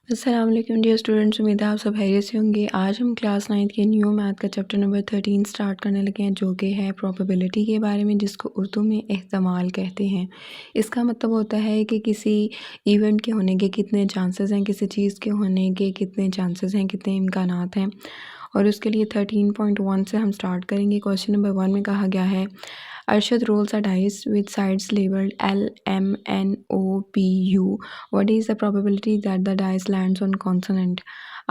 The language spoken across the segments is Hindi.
अस्सलाम वालेकुम डियर स्टूडेंट्स, उम्मीद है आप सब खैरियत से होंगे। आज हम क्लास 9 के न्यू मैथ का चैप्टर नंबर 13 स्टार्ट करने लगे हैं, जो कि है प्रोबेबिलिटी के बारे में, जिसको उर्दू में एहतमाल कहते हैं। इसका मतलब होता है कि किसी इवेंट के होने के कितने चांसेस हैं, किसी चीज़ के होने के कितने चांसेस हैं, कितने इम्कानात हैं। और उसके लिए 13.1 से हम स्टार्ट करेंगे। क्वेश्चन नंबर 1 में कहा गया है, Arshad rolls a dice with sides labelled LMNOPU। What is the probability that the dice lands on consonant.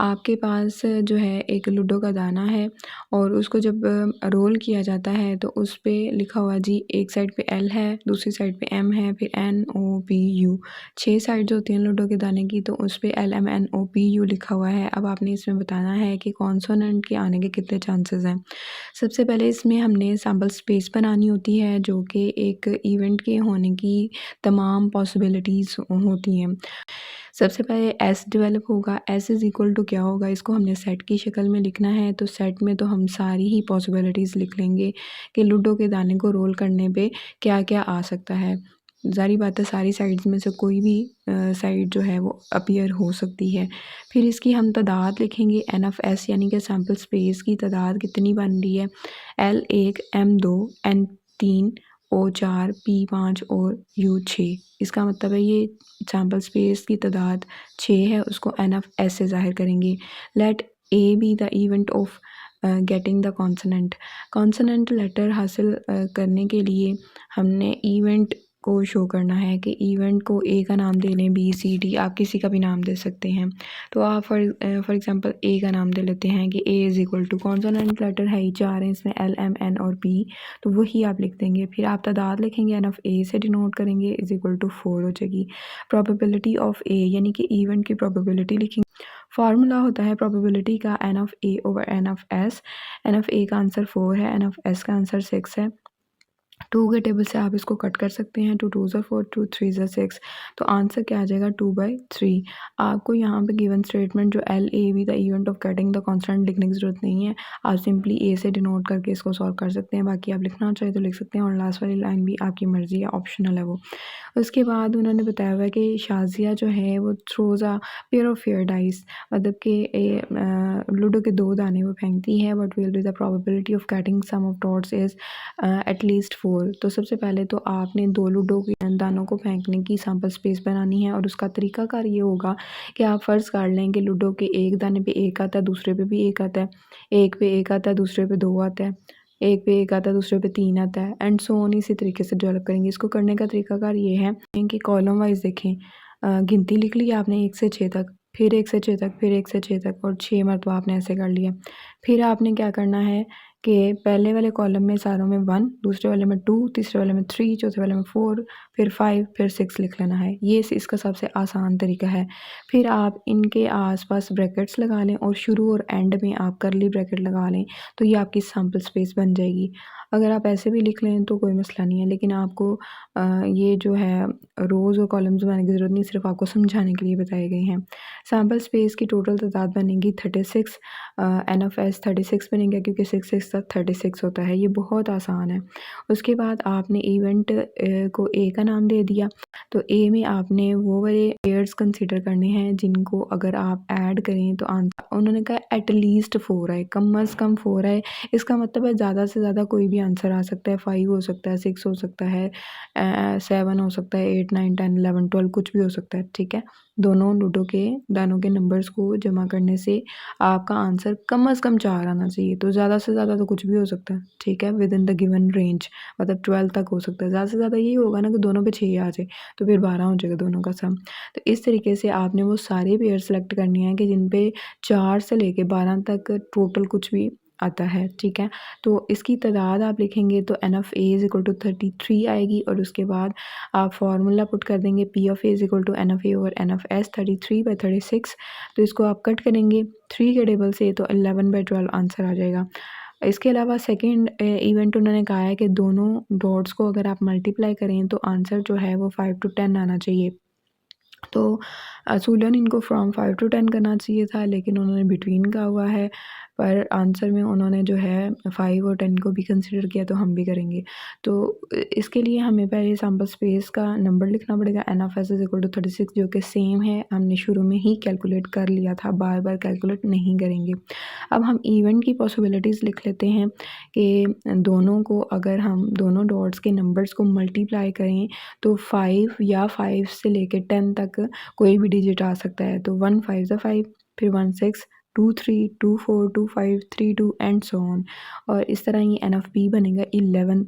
आपके पास जो है एक लूडो का दाना है और उसको जब रोल किया जाता है तो उस पे लिखा हुआ जी, एक साइड पे L है, दूसरी साइड पे M है, फिर NOPU। 6 साइड्स होती हैं लूडो के दाने की, तो उस पे LMNOPU लिखा हुआ है। अब आपने इसमें बताना है कि कॉन्सोनेंट के आने के कितने चांसेस हैं। सबसे पहले इसमें हमने सैम्पल स्पेस बनानी होती है, जो कि एक इवेंट के होने की तमाम पॉसिबिलिटीज़ होती हैं। सबसे पहले एस डेवलप होगा। एस इज़ इक्वल टू क्या होगा, इसको हमने सेट की शक्ल में लिखना है। तो सेट में तो हम सारी ही पॉसिबिलिटीज़ लिख लेंगे कि लूडो के दाने को रोल करने पे क्या क्या आ सकता है। ज़ाहिर बात है, सारी साइड्स में से कोई भी साइड जो है वो अपीयर हो सकती है। फिर इसकी हम तादाद लिखेंगे, एन ऑफ एस, यानी कि सैम्पल स्पेस की तादाद कितनी बन रही है। L1, M2, N3, O4, P5 और U6। इसका मतलब है ये सैम्पल स्पेस की तादाद 6 है, उसको एन ऑफ एस से ज़ाहिर करेंगे। Let A be the event of getting the consonant. Consonant letter हासिल करने के लिए हमने इवेंट को शो करना है कि इवेंट को ए का नाम दे लें, बी सी डी, आप किसी का भी नाम दे सकते हैं। तो आप फॉर एग्जांपल ए का नाम दे लेते हैं कि A is equal to, consonant letter है ही 4 हैं इसमें, L M N और P, तो वही आप लिख देंगे। फिर आप तादाद लिखेंगे, एन ऑफ ए से डिनोट करेंगे, इज़ इक्वल टू 4 हो जाएगी। प्रोबेबिलिटी ऑफ ए, यानी कि इवेंट की प्रोबेबिलिटी लिखेंगे। फार्मूला होता है प्रोबेबिलिटी का N of A over N of S. N of A का आंसर 4 है, एन ऑफ एस का आंसर 6 है। 2 के टेबल से आप इसको कट कर सकते हैं। 2 2 ज़ा 4, 2 3 ज़ा 6, तो आंसर क्या आ जाएगा, 2/3। आपको यहाँ पे गिवन स्टेटमेंट जो LAB the event of getting the constant लिखने की ज़रूरत नहीं है। आप सिंपली ए से डिनोट करके इसको सॉल्व कर सकते हैं। बाकी आप लिखना चाहे तो लिख सकते हैं, और लास्ट वाली लाइन भी आपकी मर्ज़ी है, ऑप्शनल है वो। उसके बाद उन्होंने बताया हुआ है कि शाज़िया जो है वो throws a pair of fair dice, मतलब कि लूडो के 2 दाने वो फेंकती है। What will be the probability of getting sum of dots is at least 4। तो सबसे पहले तो आपने 2 लूडो के दानों को फेंकने की सैम्पल स्पेस बनानी है, और उसका तरीकाकार ये होगा कि आप फ़र्ज़ कर लें कि लूडो के एक दाने पे 1 आता है, दूसरे पे भी 1 आता है, एक पे 1 आता है, दूसरे पे 2 आता है, एक पे 1 आता है, दूसरे पे 3 आता है, एंड सो ऑन। इसी तरीके से डेवलप करेंगे। इसको करने का तरीकाकार ये है कि कॉलम वाइज़ देखें, गिनती लिख ली आपने 1 से 6 तक, फिर 1 से 6 तक, फिर 1 से 6 तक, और 6 मरतबा आपने ऐसे कर लिया। फिर आपने क्या करना है कि पहले वाले कॉलम में सारों में 1, दूसरे वाले में 2, तीसरे वाले में 3, चौथे वाले में 4, फिर 5, फिर 6 लिख लेना है। ये इसका सबसे आसान तरीका है। फिर आप इनके आसपास ब्रैकेट्स लगा लें, और शुरू और एंड में आप करली ब्रैकेट लगा लें, तो ये आपकी सैम्पल स्पेस बन जाएगी। अगर आप ऐसे भी लिख लें तो कोई मसला नहीं है, लेकिन आपको ये जो है रोज़ और कॉलम्स बनाने की ज़रूरत नहीं, सिर्फ आपको समझाने के लिए बताए गए हैं। सैम्पल स्पेस की टोटल तादाद बनेगी 36। एन ऑफ एस 36 बनेगा, क्योंकि 6 6 तक 36 होता है। ये बहुत आसान है। उसके बाद आपने इवेंट को ए का नाम दे दिया, तो ए में आपने वो वाले पेयर्स कंसीडर करने हैं जिनको अगर आप ऐड करें तो आंसर, उन्होंने कहा एटलीस्ट 4 आए, कम अज़ कम 4 आए। इसका मतलब है ज़्यादा से ज़्यादा कोई भी आंसर आ सकता है। 5 हो सकता है, 6 हो सकता है, 7 हो सकता है, 8 9 10 11 12 कुछ भी हो सकता है, ठीक है। दोनों लूडो के दानों के नंबर्स को जमा करने से आपका आंसर कम से कम 4 आना चाहिए। तो ज़्यादा से ज़्यादा तो कुछ भी हो सकता है, ठीक है, with in the given range, मतलब 12 तक हो सकता है। ज़्यादा से ज़्यादा यही होगा ना कि दोनों पे 6 आ जाए, तो फिर 12 हो जाएगा दोनों का सम। तो इस तरीके से आपने वो सारे पेयर सेलेक्ट करने हैं कि जिन पे 4 से लेके 12 तक टोटल कुछ भी आता है, ठीक है। तो इसकी तादाद आप लिखेंगे तो n of A is equal to 33 आएगी, और उसके बाद आप फार्मूला पुट कर देंगे, P of A is equal to n of A over N of S, 33/36। तो इसको आप कट करेंगे 3 के टेबल से, तो 11/12 आंसर आ जाएगा। इसके अलावा सेकंड इवेंट उन्होंने कहा है कि दोनों डॉट्स को अगर आप मल्टीप्लाई करें तो आंसर जो है वो 5 to 10 आना चाहिए। तो असूलन इनको फ्रॉम 5 to 10 करना चाहिए था, लेकिन उन्होंने बिटवीन का हुआ है। पर आंसर में उन्होंने जो है 5 और 10 को भी कंसिडर किया, तो हम भी करेंगे। तो इसके लिए हमें पहले सैंपल स्पेस का नंबर लिखना पड़ेगा, n of s is equal to 36, जो कि सेम है, हमने शुरू में ही कैलकुलेट कर लिया था, बार बार कैलकुलेट नहीं करेंगे। अब हम इवेंट की पॉसिबिलिटीज़ लिख लेते हैं कि दोनों को, अगर हम दोनों डॉट्स के नंबर्स को मल्टीप्लाई करें तो 5 या 5 से लेके 10 तक कोई भी डिजिट आ सकता है। तो 1 5 ज़ा 5, फिर 1 6, 2 3, 2 4, 2 5, 3 2 एंड सो ऑन। और इस तरह ही एन ऑफ बी बनेगा 11,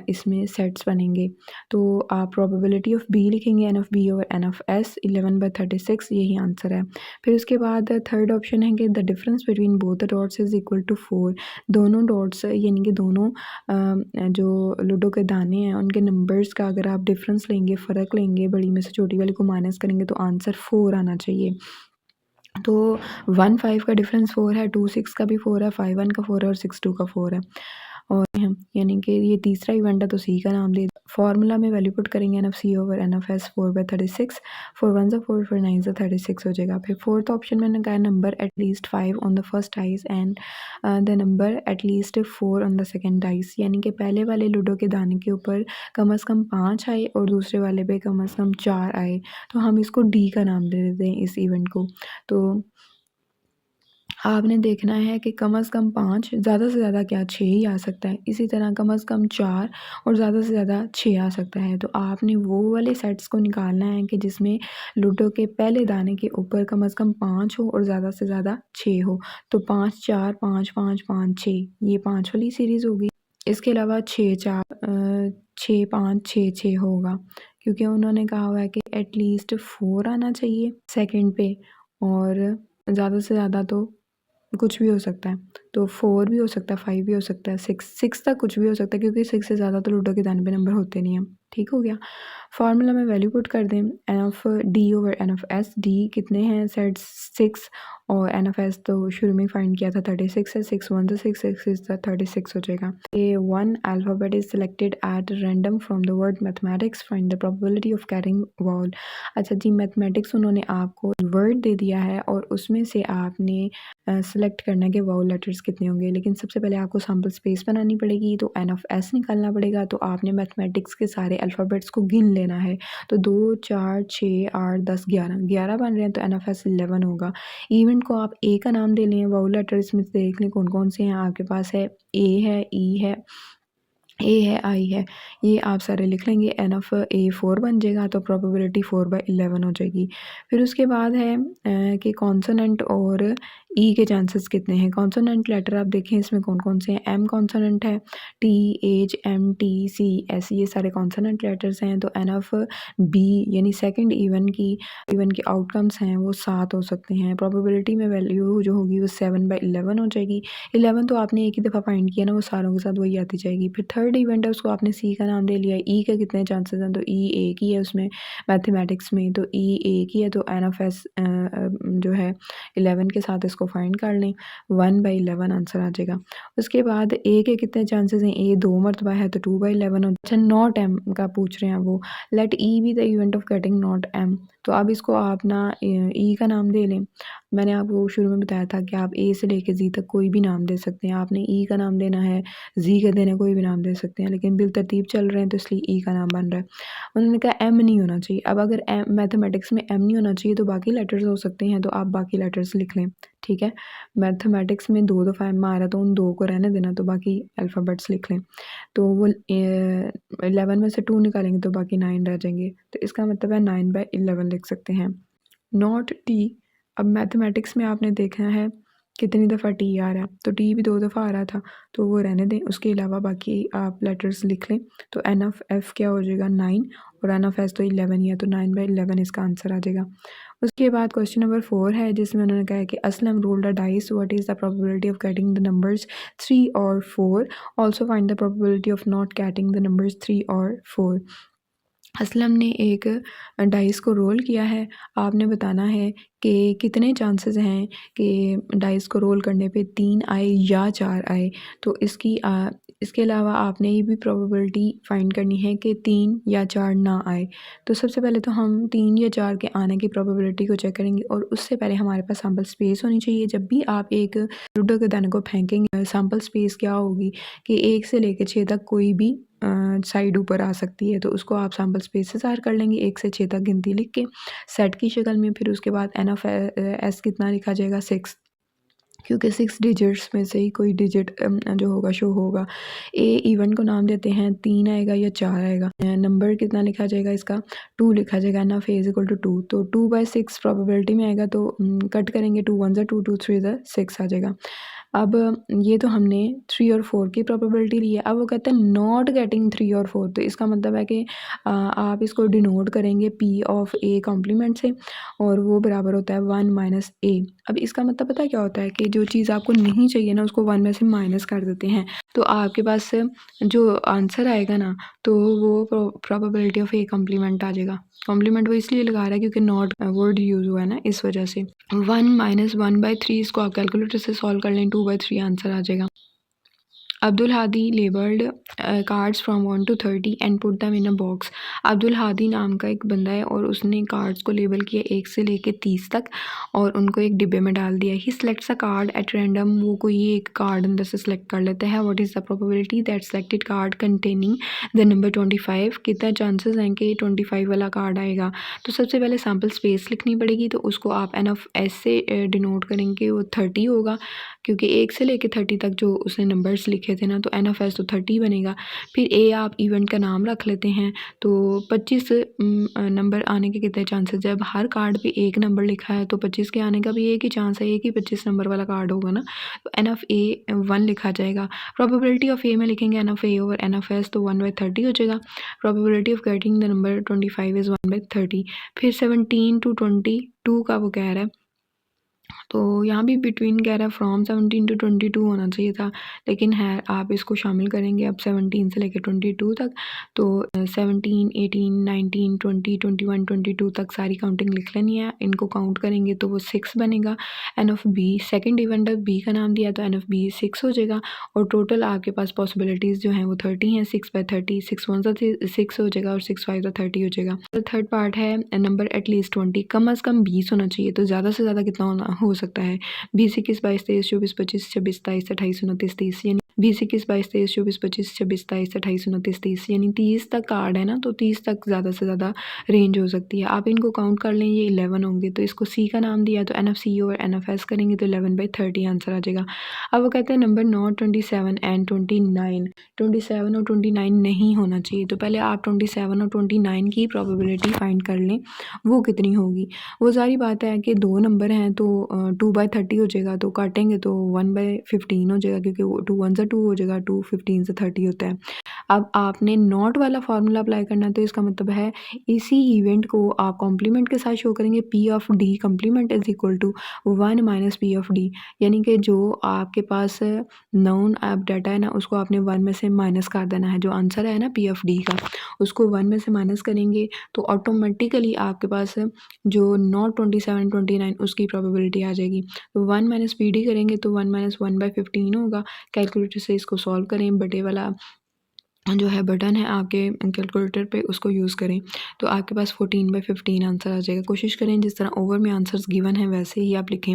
इसमें सेट्स बनेंगे। तो आप प्रोबेबिलिटी ऑफ बी लिखेंगे, n of B over N of S, 11/36, यही आंसर है। फिर उसके बाद थर्ड ऑप्शन है कि the difference between both the dots is equal to 4। दोनों डॉट्स यानी कि दोनों जो लूडो के दाने हैं उनके नंबर्स का अगर आप डिफरेंस लेंगे, फ़र्क लेंगे, बड़ी में से छोटी वाली को माइनस करेंगे तो आंसर 4 आना चाहिए। तो 1 5 का डिफरेंस 4 है, 2 6 का भी 4 है, 5 1 का 4 है और 6 2 का 4 है। और यानी कि ये तीसरा इवेंट है, तो सी का नाम दे। फार्मूला में वैल्यू पुट करेंगे, n of C over N of S, 4/36, 4 1 ज़ा 4, फिर 9 ज़ा 36 हो जाएगा। फिर फोर्थ ऑप्शन में मैंने कहा number at least 5 on the first dice and the number at least 4 on the second dice, यानी कि पहले वाले लूडो के दाने के ऊपर कम अज़ कम 5 आए और दूसरे वाले पे कम अज़ कम 4 आए, तो हम इसको डी का नाम दे देते हैं इस इवेंट को। तो आपने देखना है कि कम से कम 5, ज़्यादा से ज़्यादा क्या 6 ही आ सकता है। इसी तरह कम से कम 4 और ज़्यादा से ज़्यादा 6 आ सकता है। तो आपने वो वाले सेट्स को निकालना है कि जिसमें लूडो के पहले दाने के ऊपर कम से कम 5 हो और ज़्यादा से ज़्यादा 6 हो। तो 5 4 5 5 5 6, ये 5 वाली सीरीज़ होगी। इसके अलावा 6 4 6 5 6 6 होगा, क्योंकि उन्होंने कहा हुआ है कि एटलीस्ट 4 आना चाहिए सेकंड पे, और ज़्यादा से ज़्यादा तो कुछ भी हो सकता है। तो 4 भी हो सकता है, 5 भी हो सकता है, 6 तक कुछ भी हो सकता है, क्योंकि 6 से ज़्यादा तो लूडो के दाने पे नंबर होते नहीं हैं। ठीक हो गया। फार्मूला में वैल्यू पुट कर दें, n of D over N of S. D कितने हैं सेट्स 6, और एन ऑफ एस तो शुरू में फाइंड किया था 36 है, 6 1 6 6 6 36 हो जाएगा। ए 1 alphabet is selected eight random from the word mathematics, find the probability of getting vowel. अच्छा जी, मैथमेटिक्स उन्होंने आपको वर्ड दे दिया है और उसमें से आपने सेलेक्ट करना है कि वाउल लेटर्स कितने होंगे। लेकिन सबसे पहले आपको सैम्पल स्पेस बनानी पड़ेगी, तो एन ऑफ एस निकालना पड़ेगा। तो आपने मैथमेटिक्स के सारे अल्फ़ाबेट्स को गिन लेना है। तो 2 4 6 8 10 11 बन रहे हैं, तो एन ऑफ एस 11 होगा। इवेंट को आप ए का नाम दे लें, वाउल लेटर्स में देख लें कौन कौन से हैं आपके पास। है ए है, ई है, ए है, आई है, ये आप सारे लिख लेंगे। एन ऑफ ए 4 बन जाएगा, तो प्रोबेबिलिटी 4/11 हो जाएगी। फिर उसके बाद है कि कॉन्सोनेंट और ई के चांसेस कितने हैं। कॉन्सोनेंट लेटर आप देखें इसमें कौन कौन से हैं। एम कॉन्सोनेंट है, T H M T C S, ये सारे कॉन्सोनेंट लेटर्स हैं। तो एन ऑफ बी यानी सेकंड इवन के आउटकम्स हैं वो 7 हो सकते हैं। प्रोबेबिलिटी में वैल्यू जो होगी वो 7/11 हो जाएगी। 11 तो आपने एक ही दफ़ा फाइंड किया ना, वो सारों के साथ वही आती जाएगी। फिर थर्ड इवेंट है, उसको आपने सी का नाम दे लिया। ई के कितने चांसेस हैं, तो ई एक ही है उसमें मैथमेटिक्स में, तो ई एक ही है। तो एन ऑफ एस जो है 11 के साथ इसको फाइंड कर लें, 1/11 आंसर आ जाएगा। उसके बाद ए के कितने चांसेस हैं, ए 2 मरतबा है तो 2/11 हो। अच्छा, नॉट एम का पूछ रहे हैं वो, let E be the event of getting not M. तो अब इसको आप ना ई का नाम दे लें। मैंने आपको शुरू में बताया था कि आप ए से लेके जी तक कोई भी नाम दे सकते हैं। आपने ई का नाम देना है, जी का देना है, कोई भी नाम दे सकते हैं, लेकिन बिल तरतीब चल रहे हैं तो इसलिए ई का नाम बन रहा है। उन्होंने कहा एम नहीं होना चाहिए। अब अगर एम मैथमेटिक्स में एम नहीं होना चाहिए तो बाकी लेटर्स हो सकते हैं, तो आप बाकी लेटर्स लिख लें। ठीक है, मैथमेटिक्स में 2 दफ़ा एम आ रहा तो उन 2 को रहने देना, तो बाकी अल्फ़ाबेट्स लिख लें। तो वो 11 में से 2 निकालेंगे तो बाकी 9 रह जाएंगे, तो इसका मतलब है 9/11 लिख सकते हैं। नॉट टी, अब मैथमेटिक्स में आपने देखना है कितनी दफ़ा टी आ रहा है, तो टी भी 2 दफ़ा आ रहा था तो वो रहने दें। उसके अलावा बाकी आप लेटर्स लिख लें। तो एन ऑफ एफ क्या हो जाएगा 9, और एन ऑफ एस तो 11 ही है, तो 9/11 इसका आंसर आ जाएगा। उसके बाद क्वेश्चन नंबर 4 है, जिसमें उन्होंने कहा है कि Aslam rolled the dice, what is the probability of getting the numbers 3 और 4, also find the probability of not getting the numbers 3 और 4। असलम ने एक डाइस को रोल किया है। आपने बताना है कि कितने चांसेस हैं कि डाइस को रोल करने पे 3 आए या 4 आए। तो इसकी इसके अलावा आपने ये भी प्रोबेबिलिटी फाइंड करनी है कि 3 या 4 ना आए। तो सबसे पहले तो हम 3 या 4 के आने की प्रोबेबिलिटी को चेक करेंगे और उससे पहले हमारे पास सैंपल स्पेस होनी चाहिए। जब भी आप एक लूडो के दाने को फेंकेंगे, सैंपल स्पेस क्या होगी कि 1 से लेकर 6 तक कोई भी साइड ऊपर आ सकती है, तो उसको आप सैंपल स्पेस से ज़ाहिर कर लेंगे 1 से 6 तक गिनती लिख के सेट की शक्ल में। फिर उसके बाद एन ऑफ एस कितना लिखा जाएगा 6, क्योंकि 6 डिजिट्स में से ही कोई डिजिट जो होगा शो होगा। ए इवेंट को नाम देते हैं, 3 आएगा या 4 आएगा। नंबर कितना लिखा जाएगा इसका 2 लिखा जाएगा। N of A is equal to 2, तो 2/6 प्रोबेबिलिटी में आएगा, तो कट करेंगे 2 1 2 2 3 6 आ जाएगा। अब ये तो हमने 3 और 4 की प्रोबेबिलिटी ली है। अब वो कहते हैं नॉट गेटिंग 3 और 4, तो इसका मतलब है कि आप इसको डिनोट करेंगे पी ऑफ ए कॉम्प्लीमेंट से, और वो बराबर होता है 1 माइनस ए। अब इसका मतलब पता है क्या होता है कि जो चीज़ आपको नहीं चाहिए ना उसको 1 में से माइनस कर देते हैं, तो आपके पास जो आंसर आएगा ना, तो वो प्रोबेबिलिटी ऑफ ए कॉम्प्लीमेंट आ जाएगा। कॉम्प्लीमेंट वो इसलिए लगा रहा है क्योंकि नॉट वर्ड यूज़ हुआ है ना, इस वजह से। 1 माइनस 1/3 इसको आप कैलकुलेटर से सॉल्व कर लें, 2/3 आंसर आ जाएगा। Abdul Hadi labelled cards from 1 to 30 and put them in a box. Abdul Hadi नाम का एक बंदा है और उसने कार्ड्स को लेबल किया 1 से लेके 30 तक और उनको एक डिब्बे में डाल दिया। He selects a card at random, वो कोई एक कार्ड अंदर से सिलेक्ट कर लेता है। What is the probability that selected card containing the number 25, कितना चांसेस हैं कि 25 वाला कार्ड आएगा। तो सबसे पहले सैम्पल स्पेस लिखनी पड़ेगी, तो उसको आप एन ऑफ एस से डिनोट करेंगे, वो 30 होगा क्योंकि 1 से लेके 30 तक जो उसने नंबर्स लिखे थे ना, तो एन ऑफ एस तो 30 बनेगा। फिर ए आप इवेंट का नाम रख लेते हैं, तो 25 नंबर आने के कितने चांसेस। जब हर कार्ड पे एक नंबर लिखा है तो 25 के आने का भी एक ही चांस है, एक ही 25 नंबर वाला कार्ड होगा ना, तो एन ऑफ ए 1 लिखा जाएगा। प्रोबेबिलिटी ऑफ ए में लिखेंगे n of A over N of S, तो 1/30 हो जाएगा। Probability of getting the number 25 is 1/30। फिर 17 to 22 का वो कह रहा है, तो यहाँ भी बिटवीन कह रहा है फ्रॉम 17 to 22 होना चाहिए था, लेकिन है आप इसको शामिल करेंगे अब 17 से लेकर 22 तक, तो 17 18 19 20 21 22 तक सारी काउंटिंग लिख लेनी है। इनको काउंट करेंगे तो वो 6 बनेगा। N of B second event of B का नाम दिया, तो एन ऑफ बी 6 हो जाएगा और टोटल आपके पास पॉसिबिलिटीज़ जो हैं वो 30 हैं। 6/30, 6 1 6 हो जाएगा और 6 5 30 हो जाएगा। थर्ड पार्ट है नंबर एटलीस्ट 20, कम अज़ कम 20 होना चाहिए, तो ज़्यादा से ज़्यादा कितना होना हो सकता है 20 21 22 23 24 25 26 27 28 29 30, यानी 20 21 22 23 24 25 26 27 28 29 30, यानी 30 तक कार्ड है ना, तो 30 तक ज़्यादा से ज़्यादा रेंज हो सकती है। आप इनको काउंट कर लें, ये 11 होंगे, तो इसको सी का नाम दिया, तो एन ऑफ सी और एन ऑफ एस करेंगे तो 11/30 आंसर आ जाएगा। अब वो कहते हैं नंबर नॉट 27 एंड 29, 27 और 29 नहीं होना चाहिए, तो पहले आप 27 और 29 की प्रोबेबिलिटी फाइंड कर लें वो कितनी होगी। वो सारी बात है कि 2 नंबर हैं, तो 2/30 हो जाएगा, तो काटेंगे तो 1/15 हो जाएगा, क्योंकि वो 2 1 2 हो जाएगा, 2 15 से 30 होता है। अब आपने नॉट वाला फार्मूला अप्लाई करना है, तो इसका मतलब है इसी इवेंट को आप कॉम्प्लीमेंट के साथ शो करेंगे। P of D complement is equal to 1 minus P of D, यानी कि जो आपके पास नोन आप डाटा है ना, उसको आपने 1 में से माइनस कर देना है। जो आंसर है ना पी ऑफ डी का, उसको 1 में से माइनस करेंगे तो ऑटोमेटिकली आपके पास जो नॉट 27 29 उसकी प्रोबेबिलिटी आ जाएगी। तो 1 माइनस पी डी करेंगे तो 1 माइनस 1/15 होगा। कैलकुलेटर से इसको सॉल्व करें, बटे वाला जो है बटन है आपके कैलकुलेटर पे, उसको यूज़ करें, तो आपके पास 14/15 आंसर आ जाएगा। कोशिश करें जिस तरह ओवर में आंसर्स गिवन हैं वैसे ही आप लिखें।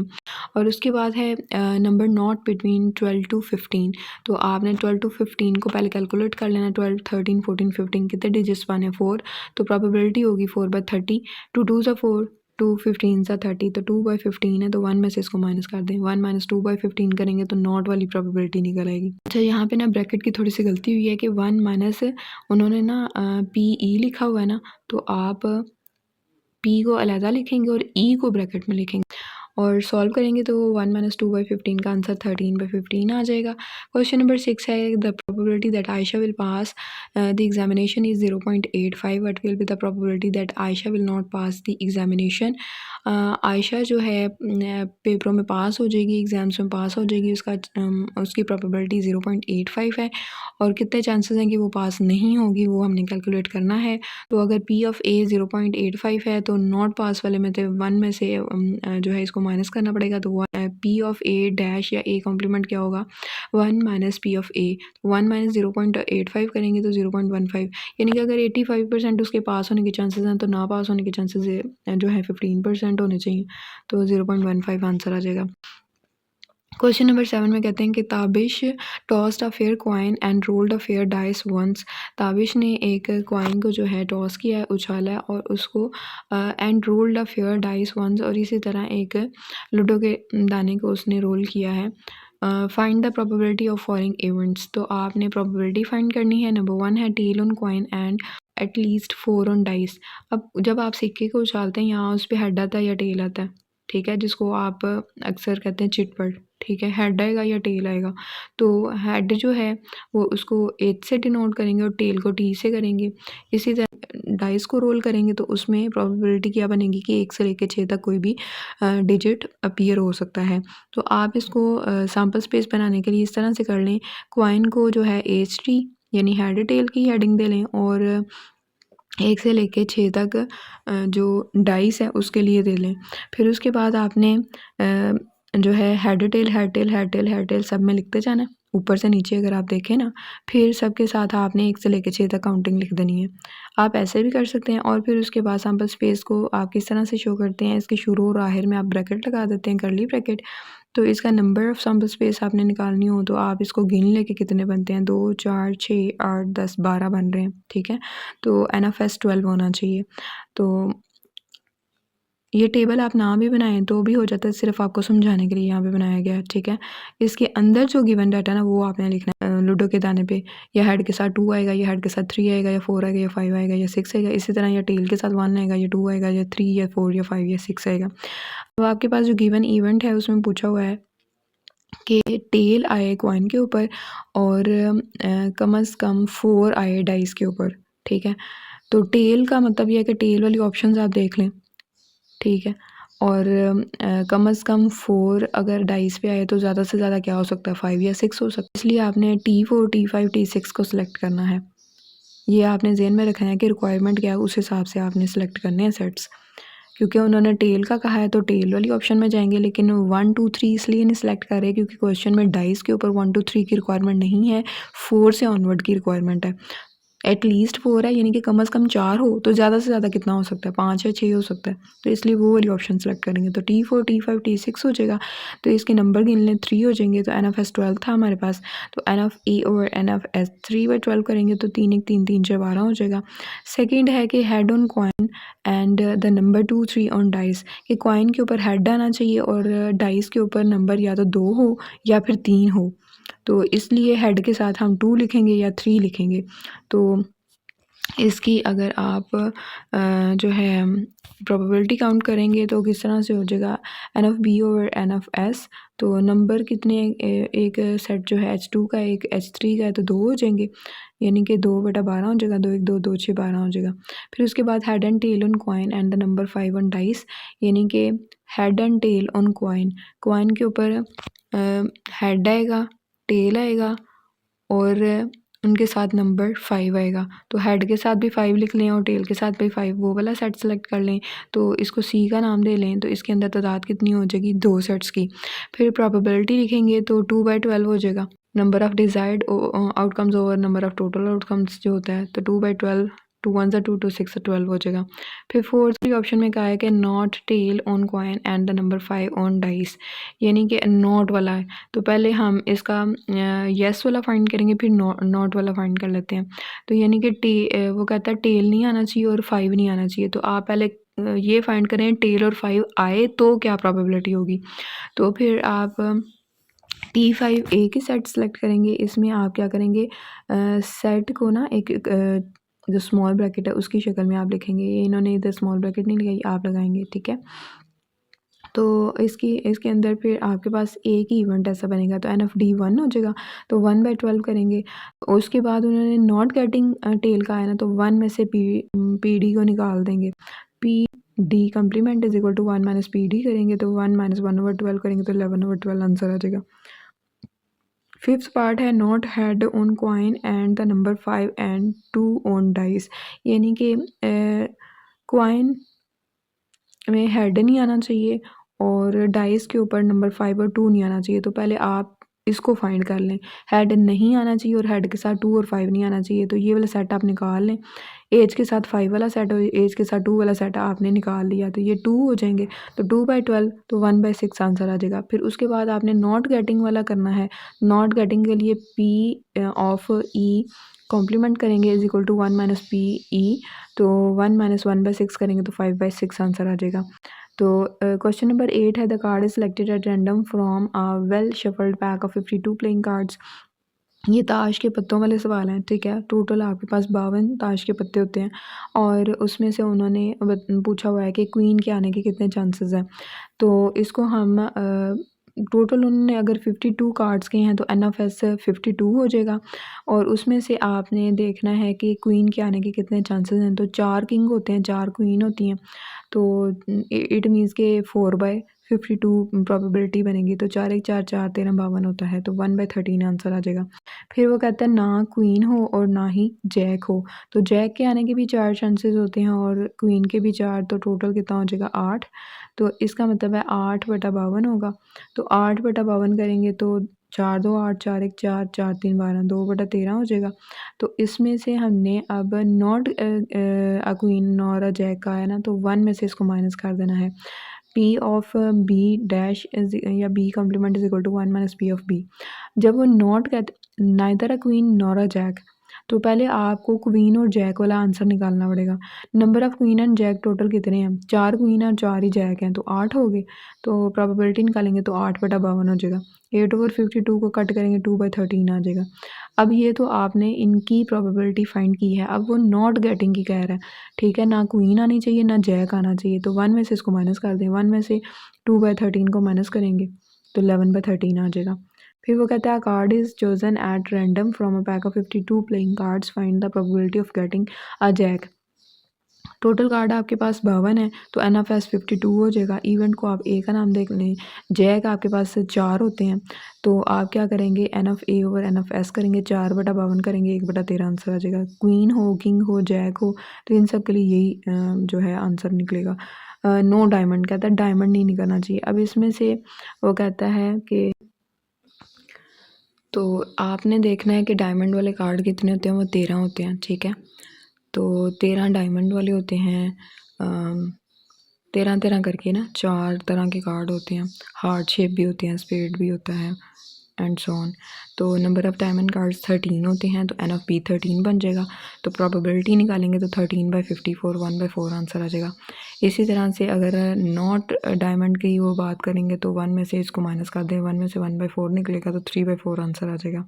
और उसके बाद है नंबर नॉट बिटवीन 12 to 15, तो आपने 12 to 15 को पहले कैलकुलेट कर लेना। 12 13 14 15 कितने डिजिट्स बने 4, तो प्रोबेबिलिटी होगी 4/30। 2 2 ज़ा 4, 2 15 ज़ा 30, तो 2/15 है, तो 1 में से इसको माइनस कर दें। 1 माइनस 2/15 करेंगे तो नॉट वाली प्रोबेबिलिटी निकल आएगी। अच्छा, यहाँ पे ना ब्रैकेट की थोड़ी सी गलती हुई है कि 1 माइनस उन्होंने ना पी ई लिखा हुआ है ना, तो आप पी को अलहदा लिखेंगे और ई को ब्रैकेट में लिखेंगे और सॉल्व करेंगे तो 1 माइनस 2/15 का आंसर 13/15 आ जाएगा। क्वेश्चन नंबर 6 है the probability that Ayesha will pass the examination is 0.85, what will be the probability that Ayesha will not pass the examination. Ayesha जो है पेपरों में पास हो जाएगी, एग्ज़ाम्स में पास हो जाएगी, उसकी प्रोबेबिलिटी 0.85 है और कितने चांसेस हैं कि वो पास नहीं होगी वो हमने कैलकुलेट करना है। तो अगर पी ऑफ ए 0.85 है तो नॉट पास वाले में से 1 में से जो है इसको माइनस करना पड़ेगा, तो है पी ऑफ ए डैश या ए कॉम्प्लीमेंट क्या होगा 1 minus P of A. 1 minus 0.85 करेंगे तो 0.15, यानी कि अगर 85% उसके पास होने के चांसेस हैं तो ना पास होने के चांसेस जो है 15% होने चाहिए, तो 0.15 आंसर आ जाएगा। क्वेश्चन नंबर 7 में कहते हैं कि Tabish tossed a fair coin and rolled a fair dice once. Tabish ने एक कॉइन को जो है टॉस किया है, उछाला है और उसको and rolled a fair dice once, और इसी तरह एक लूडो के दाने को उसने रोल किया है। Find the probability of following events. तो आपने प्रोबेबिलिटी फाइंड करनी है। नंबर 1 है tail on coin and at least 4 on dice. अब जब आप सिक्के को उछालते हैं यहाँ उस पर हेड आता है या टेल आता है, ठीक है, जिसको आप अक्सर कहते हैं चिटपट, ठीक है, हेड आएगा या टेल आएगा। तो हेड जो है वो उसको एच से डिनोट करेंगे और टेल को टी से करेंगे। इसी तरह डाइस को रोल करेंगे तो उसमें प्रोबेबिलिटी क्या बनेगी कि 1 से लेकर 6 तक कोई भी डिजिट अपीयर हो सकता है। तो आप इसको सैम्पल स्पेस बनाने के लिए इस तरह से कर लें, कॉइन को जो है एच टी यानी हेड टेल की हेडिंग दे लें और 1 से लेके 6 तक जो डाइस है उसके लिए दे लें। फिर उसके बाद आपने जो है head tail head tail head tail head tail सब में लिखते जाना है, ऊपर से नीचे अगर आप देखें ना। फिर सबके साथ आपने 1 से लेकर 6 तक काउंटिंग लिख देनी है। आप ऐसे भी कर सकते हैं और फिर उसके बाद सैम्पल स्पेस को आप किस तरह से शो करते हैं, इसके शुरू और आखिर में आप ब्रैकेट लगा देते हैं, करली ब्रैकेट। तो इसका नंबर ऑफ सैम्पल स्पेस आपने निकालनी हो तो आप इसको गिन ले के कितने बनते हैं, 2 4 6 8 10 12 बन रहे हैं, ठीक है। तो NFS 12 होना चाहिए। तो ये टेबल आप ना भी बनाएं तो भी हो जाता है, सिर्फ आपको समझाने के लिए यहाँ पे बनाया गया है, ठीक है। इसके अंदर जो गिवन डाटा ना वो आपने लिखना है लूडो के दाने पे। या हेड के साथ 2 आएगा, या हेड के साथ 3 आएगा, या 4 आएगा, या 5 आएगा, या 6 आएगा। इसी तरह या टेल के साथ 1 आएगा, या 2 आएगा, या 3 या 4 या 5 या 6 आएगा। तो आपके पास जो गिवन इवेंट है उसमें पूछा हुआ है कि टेल आए कॉइन के ऊपर और कम अज़ कम 4 आए डाइस के ऊपर, ठीक है। तो टेल का मतलब ये है कि टेल वाली ऑप्शंस आप देख लें, ठीक है। और कम अज़ कम 4 अगर डाइस पे आए तो ज़्यादा से ज़्यादा क्या हो सकता है, 5 या 6 हो सकता है। इसलिए आपने T4 T5 T6 को सिलेक्ट करना है। ये आपने ज़हन में रखना है कि रिक्वायरमेंट क्या है, उस हिसाब से आपने सेलेक्ट करने हैं सेट्स। क्योंकि उन्होंने टेल का कहा है तो टेल वाली ऑप्शन में जाएंगे, लेकिन 1 2 3 इसलिए नहीं सिलेक्ट कर रहे क्योंकि क्वेश्चन में डाइस के ऊपर 1 2 3 की रिक्वायरमेंट नहीं है, 4 से ऑनवर्ड की रिक्वायरमेंट है। एटलीस्ट 4 है, यानी कि कम अज़ कम 4 हो तो ज़्यादा से ज़्यादा कितना हो सकता है, 5 या 6 हो सकता है। तो इसलिए वो वाली ऑप्शन सेलेक्ट करेंगे। तो T4 T5 T6 हो जाएगा। तो इसके नंबर गिन लें, 3 हो जाएंगे। तो NFS 12 था हमारे पास, तो NFE ओवर NFS 3/12 करेंगे तो 3 1 3 3 4 12 हो जाएगा। सेकेंड है कि head on coin and the number 2 3 on dice, कि कॉइन के ऊपर हेड आना चाहिए और डाइस के ऊपर नंबर या तो 2 हो या फिर 3 हो। तो इसलिए हेड के साथ हम 2 लिखेंगे या 3 लिखेंगे। तो इसकी अगर आप जो है प्रोबेबिलिटी काउंट करेंगे तो किस तरह से हो जाएगा, NFB ओवर NFS। तो नंबर कितने एक सेट जो है H2 का, एक H3 का है, तो 2 हो जाएंगे, यानी कि 2/12 हो जाएगा। 2 1 2 2 6 12 हो जाएगा। फिर उसके बाद head and tail on coin and the number 5 on dice, यानी कि head and tail on coin, coin के ऊपर हेड आएगा, टेल आएगा और उनके साथ नंबर 5 आएगा। तो हेड के साथ भी 5 लिख लें और टेल के साथ भी 5, वो वाला सेट सेलेक्ट कर लें। तो इसको C का नाम दे लें। तो इसके अंदर तादाद कितनी हो जाएगी, 2 सेट्स की। फिर प्रोबेबिलिटी लिखेंगे तो 2/12 हो जाएगा। Number of desired outcomes over number of total outcomes जो होता है, तो 2/12, 2 1 2 2 6 12 हो जाएगा। फिर फोर्थ ऑप्शन में कहा है कि not tail on coin and the number 5 on dice, यानी कि नॉट वाला है। तो पहले हम इसका येस वाला फाइंड करेंगे, फिर नॉट वाला फाइंड कर लेते हैं। तो यानी कि वो कहता है टेल नहीं आना चाहिए और 5 नहीं आना चाहिए। तो आप पहले ये फाइंड करें टेल और 5 आए तो क्या प्रोबेबिलिटी होगी। तो फिर आप T5A की सेट सेलेक्ट करेंगे। इसमें आप क्या करेंगे, सेट को ना एक जो स्मॉल ब्रैकेट है उसकी शक्ल में आप लिखेंगे। ये इन्होंने इधर स्मॉल ब्रैकेट नहीं लगाई, आप लगाएंगे, ठीक है। तो इसके अंदर फिर आपके पास एक ही इवेंट ऐसा बनेगा, तो NFD 1 हो जाएगा। तो 1/12 करेंगे। उसके बाद उन्होंने नॉट गेटिंग टेल का है ना, तो 1 में से PD को निकाल देंगे। PD complement is equal to 1 minus PD करेंगे तो 1 माइनस 1/12 करेंगे तो 11/12 आंसर आ जाएगा। फिफ्थ पार्ट है not head on coin and the number 5 and 2 on dice, यानी कि कॉइन में हेड नहीं आना चाहिए और डाइस के ऊपर नंबर 5 और 2 नहीं आना चाहिए। तो पहले आप इसको फाइंड कर लें, हेड नहीं आना चाहिए और हेड के साथ 2 और 5 नहीं आना चाहिए। तो ये वाला सेट आप निकाल लें, एज के साथ 5 वाला सेट और एज के साथ 2 वाला सेट आपने निकाल लिया, तो ये 2 हो जाएंगे। तो 2/12 तो 1/6 आंसर आ जाएगा। फिर उसके बाद आपने नॉट गेटिंग वाला करना है। नॉट गेटिंग के लिए पी ऑफ ई कॉम्प्लीमेंट करेंगे is equal to 1 minus P E. तो 1 माइनस 1/6 करेंगे तो 5/6 आंसर आ जाएगा। तो क्वेश्चन नंबर 8 है, the card is selected at random from a well shuffled pack of 52 playing cards. ये ताश के पत्तों वाले सवाल हैं, ठीक है। टोटल आपके पास 52 ताश के पत्ते होते हैं और उसमें से उन्होंने पूछा हुआ है कि क्वीन के आने के कितने चांसेस हैं। तो इसको हम टोटल उन्होंने अगर 52 कार्ड्स के हैं तो NF/S 52 हो जाएगा और उसमें से आपने देखना है कि क्वीन के आने के कितने चांसेस हैं। तो 4 किंग होते हैं, 4 क्वीन होती हैं, तो इट मीन्स के 4/52 प्रोबेबिलिटी बनेगी। तो 4 1 4 4 13 52 होता है, तो 1/13 आंसर आ जाएगा। फिर वो कहता है ना क्वीन हो और ना ही जैक हो। तो जैक के आने के भी 4 चांसेस होते हैं और क्वीन के भी 4, तो टोटल कितना हो जाएगा 8। तो इसका मतलब है 8/52 होगा। तो 8/52 करेंगे तो 4 2 8 4 1 4 4 3 12 2/13 हो जाएगा। तो इसमें से हमने अब not a queen nor a jack का है ना, तो 1 में से इसको माइनस कर देना है। P of B dash is या B complement is equal to 1 minus P of B. जब वो नॉट कहते neither a queen nor a jack, तो पहले आपको क्वीन और जैक वाला आंसर निकालना पड़ेगा। Number of queen and jack total कितने हैं? 4 क्वीन और 4 ही जैक हैं, तो 8 हो गए। तो प्रोबेबिलिटी निकालेंगे तो 8/52 हो जाएगा। 8/52 को कट करेंगे 2/13 आ जाएगा। अब ये तो आपने इनकी प्रोबेबिलिटी फाइंड की है। अब वो नॉट गेटिंग की कह रहा है, ठीक है। ना क्वीन आनी चाहिए ना जैक आना चाहिए, तो 1 में से इसको माइनस कर दें। 1 में से 2/13 को माइनस करेंगे तो 11/13 आ जाएगा। फिर वो कहता है card is chosen at random from a pack of 52 playing cards, find the probability of getting a jack. Total card आपके पास 52 है, तो NF/S 52 हो जाएगा। इवेंट को आप ए का नाम देख लें। जैक आपके पास 4 होते हैं, तो आप क्या करेंगे NF/A ओवर NF/S करेंगे, 4/52 करेंगे, 1/13 आंसर आ जाएगा। क्वीन हो, किंग हो, जैक हो, तो इन सब के लिए यही जो है आंसर निकलेगा। नो डायमंड कहता है, डायमंड नहीं निकलना चाहिए। अब इसमें से वो कहता है कि तो आपने देखना है कि डायमंड वाले कार्ड कितने होते हैं, वो 13 होते हैं, ठीक है। तो 13 डायमंड वाले होते हैं, 13 करके ना 4 तरह के कार्ड होते हैं। हार्ट शेप भी होते हैं, स्पेड भी होता है एंड सो ऑन। तो नंबर ऑफ़ डायमंड कार्ड्स 13 होते हैं, तो NF/B 13 बन जाएगा। तो प्रोबेबिलिटी निकालेंगे तो 13/54 1/4 आंसर आ जाएगा। इसी तरह से अगर नॉट डायमंड की वो बात करेंगे तो 1 में से इसको माइनस कर दें, 1 में से 1/4 निकलेगा तो 3/4 आंसर आ जाएगा।